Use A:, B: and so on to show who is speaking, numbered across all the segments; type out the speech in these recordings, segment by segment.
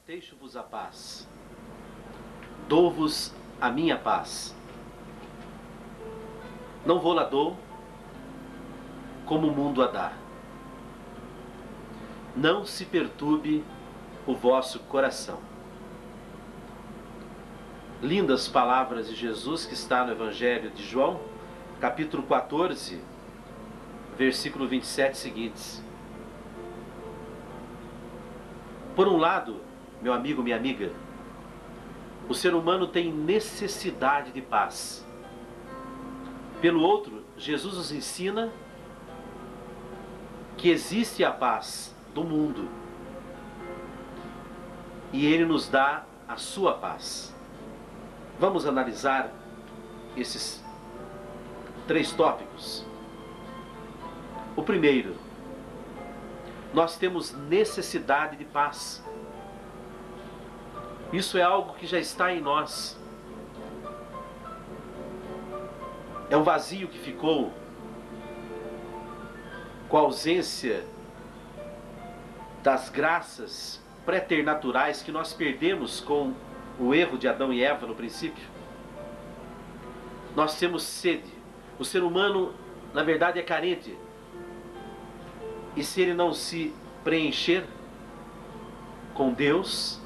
A: Deixo-vos a paz, dou-vos a minha paz. Não vou-la dou, como o mundo a dá. Não se perturbe o vosso coração. Lindas palavras de Jesus que está no Evangelho de João, capítulo 14, versículo 27 seguintes. Por um lado, meu amigo, minha amiga, o ser humano tem necessidade de paz. Pelo outro, Jesus nos ensina que existe a paz do mundo e Ele nos dá a sua paz. Vamos analisar esses três tópicos. O primeiro, nós temos necessidade de paz. Isso é algo que já está em nós. É um vazio que ficou com a ausência das graças preternaturais que nós perdemos com o erro de Adão e Eva no princípio. Nós temos sede. O ser humano, na verdade, é carente. E se ele não se preencher com Deus,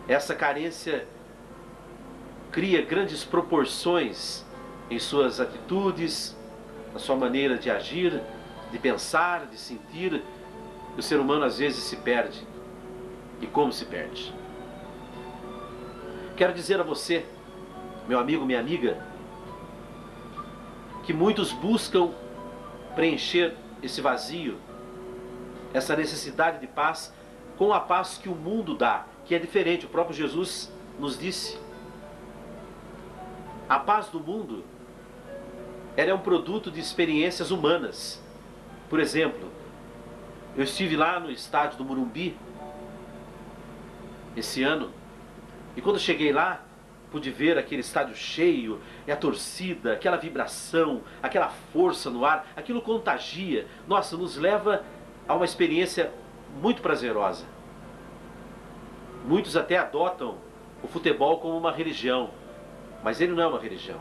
A: essa carência cria grandes proporções em suas atitudes, na sua maneira de agir, de pensar, de sentir. O ser humano às vezes se perde. E como se perde? Quero dizer a você, meu amigo, minha amiga, que muitos buscam preencher esse vazio, essa necessidade de paz, com a paz que o mundo dá, que é diferente. O próprio Jesus nos disse: a paz do mundo, ela é um produto de experiências humanas. Por exemplo, eu estive lá no estádio do Morumbi esse ano, e quando cheguei lá, pude ver aquele estádio cheio, e a torcida, aquela vibração, aquela força no ar, aquilo contagia. Nossa, nos leva a uma experiência muito prazerosa. Muitos até adotam o futebol como uma religião, mas ele não é uma religião.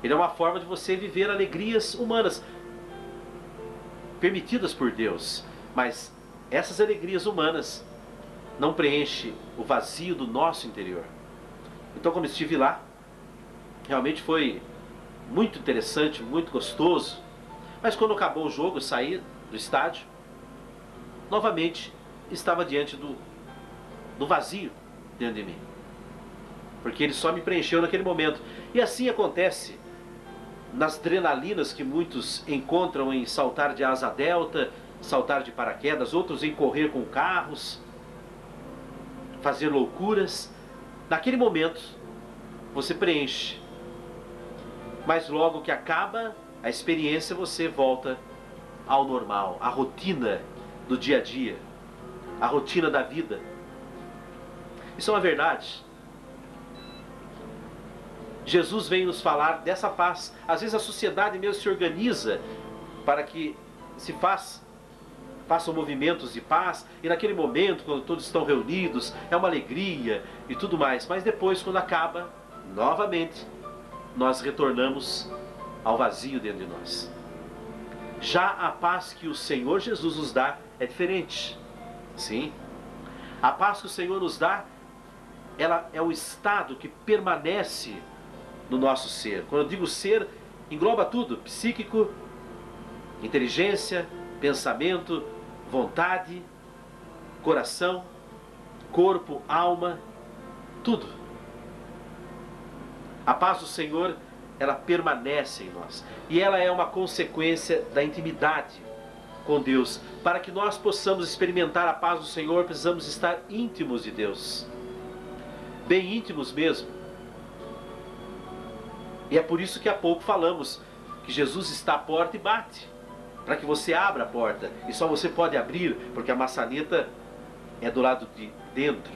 A: Ele é uma forma de você viver alegrias humanas, permitidas por Deus. Mas essas alegrias humanas não preenchem o vazio do nosso interior. Então, quando estive lá, realmente foi muito interessante, muito gostoso. Mas quando acabou o jogo, eu saí do estádio, novamente estava diante do vazio dentro de mim, porque ele só me preencheu naquele momento. E assim acontece nas adrenalinas que muitos encontram em saltar de asa delta, saltar de paraquedas, outros em correr com carros, fazer loucuras. Naquele momento você preenche, mas logo que acaba a experiência, você volta ao normal, à rotina do dia a dia, à rotina da vida. Isso é uma verdade. Jesus vem nos falar dessa paz. Às vezes a sociedade mesmo se organiza para que se façam movimentos de paz, e naquele momento, quando todos estão reunidos, é uma alegria e tudo mais. Mas depois, quando acaba, novamente, nós retornamos ao vazio dentro de nós. Já a paz que o Senhor Jesus nos dá é diferente. Sim, a paz que o Senhor nos dá, ela é o estado que permanece no nosso ser. Quando eu digo ser, engloba tudo: psíquico, inteligência, pensamento, vontade, coração, corpo, alma, tudo. A paz do Senhor, ela permanece em nós. E ela é uma consequência da intimidade com Deus. Para que nós possamos experimentar a paz do Senhor, precisamos estar íntimos de Deus. Bem íntimos mesmo. E é por isso que há pouco falamos que Jesus está à porta e bate, para que você abra a porta. E só você pode abrir, porque a maçaneta é do lado de dentro.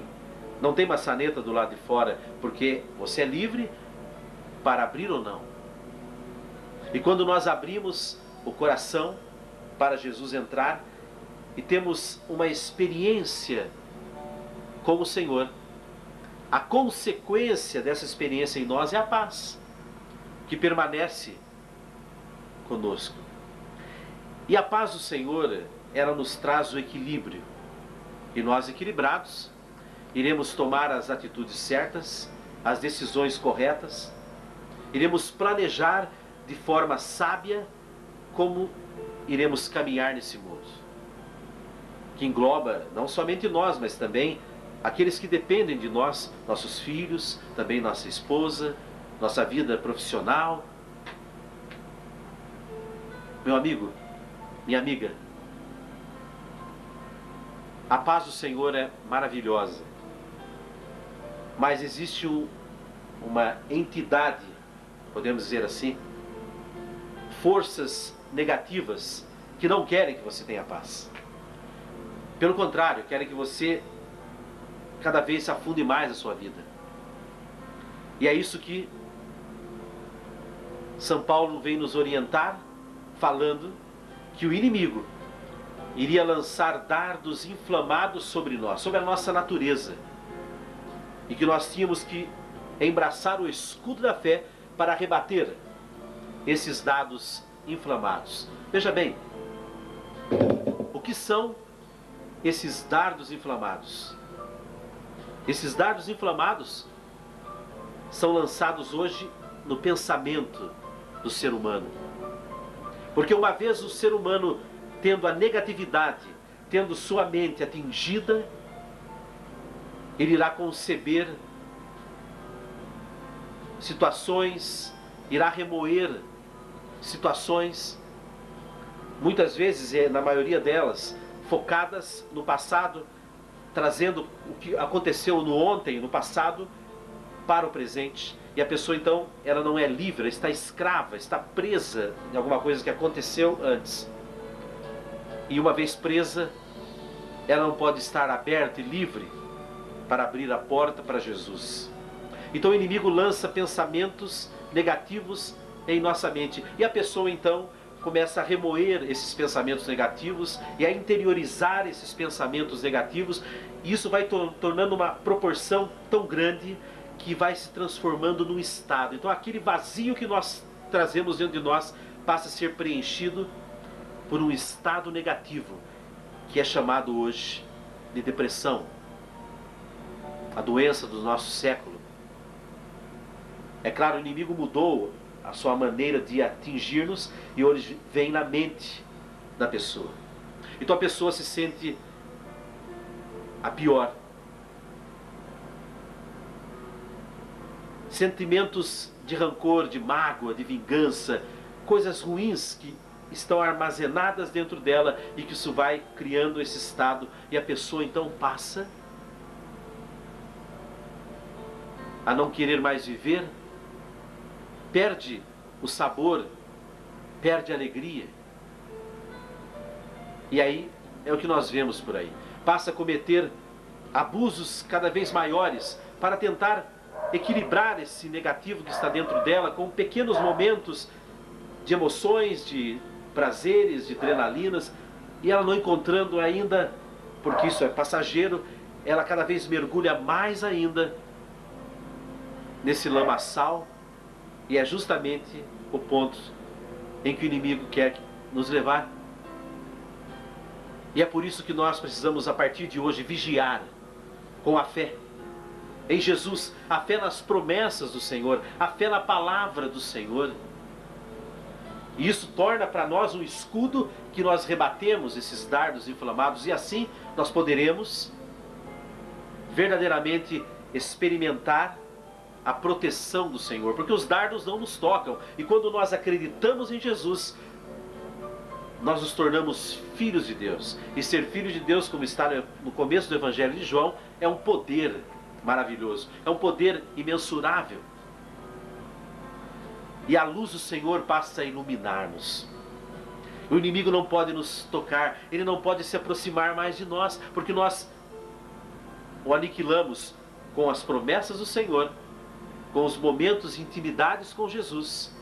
A: Não tem maçaneta do lado de fora, porque você é livre para abrir ou não. E quando nós abrimos o coração para Jesus entrar, e temos uma experiência com o Senhor, a consequência dessa experiência em nós é a paz, que permanece conosco. E a paz do Senhor, ela nos traz o equilíbrio. E nós, equilibrados, iremos tomar as atitudes certas, as decisões corretas, iremos planejar de forma sábia como iremos caminhar nesse mundo, que engloba não somente nós, mas também aqueles que dependem de nós, nossos filhos, também nossa esposa, nossa vida profissional. Meu amigo, minha amiga, a paz do Senhor é maravilhosa, mas existe uma entidade, podemos dizer assim, forças negativas que não querem que você tenha paz. Pelo contrário, querem que você cada vez se afunde mais a sua vida. E é isso que São Paulo vem nos orientar, falando que o inimigo iria lançar dardos inflamados sobre nós, sobre a nossa natureza, e que nós tínhamos que embraçar o escudo da fé para rebater esses dardos inflamados. Veja bem, o que são esses dardos inflamados? Esses dardos inflamados são lançados hoje no pensamento do ser humano. Porque uma vez o ser humano tendo a negatividade, tendo sua mente atingida, ele irá conceber situações, irá remoer situações, muitas vezes, na maioria delas, focadas no passado, trazendo o que aconteceu no ontem, no passado, para o presente. E a pessoa então, ela não é livre, ela está escrava, está presa em alguma coisa que aconteceu antes. E uma vez presa, ela não pode estar aberta e livre para abrir a porta para Jesus. Então o inimigo lança pensamentos negativos em nossa mente. E a pessoa então começa a remoer esses pensamentos negativos e a interiorizar esses pensamentos negativos. E isso vai tornando uma proporção tão grande que vai se transformando num estado. Então aquele vazio que nós trazemos dentro de nós passa a ser preenchido por um estado negativo, que é chamado hoje de depressão, a doença do nosso século. É claro, o inimigo mudou a sua maneira de atingir-nos e hoje vem na mente da pessoa. Então a pessoa se sente a pior. Sentimentos de rancor, de mágoa, de vingança, coisas ruins que estão armazenadas dentro dela e que isso vai criando esse estado, e a pessoa então passa a não querer mais viver, perde o sabor, perde a alegria. E aí é o que nós vemos por aí. Passa a cometer abusos cada vez maiores para tentar equilibrar esse negativo que está dentro dela com pequenos momentos de emoções, de prazeres, de adrenalinas, e ela não encontrando ainda, porque isso é passageiro, ela cada vez mergulha mais ainda nesse lamaçal, e é justamente o ponto em que o inimigo quer nos levar. E é por isso que nós precisamos, a partir de hoje, vigiar com a fé em Jesus, a fé nas promessas do Senhor, a fé na palavra do Senhor. E isso torna para nós um escudo que nós rebatemos esses dardos inflamados, e assim nós poderemos verdadeiramente experimentar a proteção do Senhor, porque os dardos não nos tocam. E quando nós acreditamos em Jesus, nós nos tornamos filhos de Deus. E ser filho de Deus, como está no começo do Evangelho de João, é um poder maravilhoso, é um poder imensurável. E a luz do Senhor passa a iluminar-nos. O inimigo não pode nos tocar, ele não pode se aproximar mais de nós, porque nós o aniquilamos com as promessas do Senhor, com os momentos de intimidades com Jesus,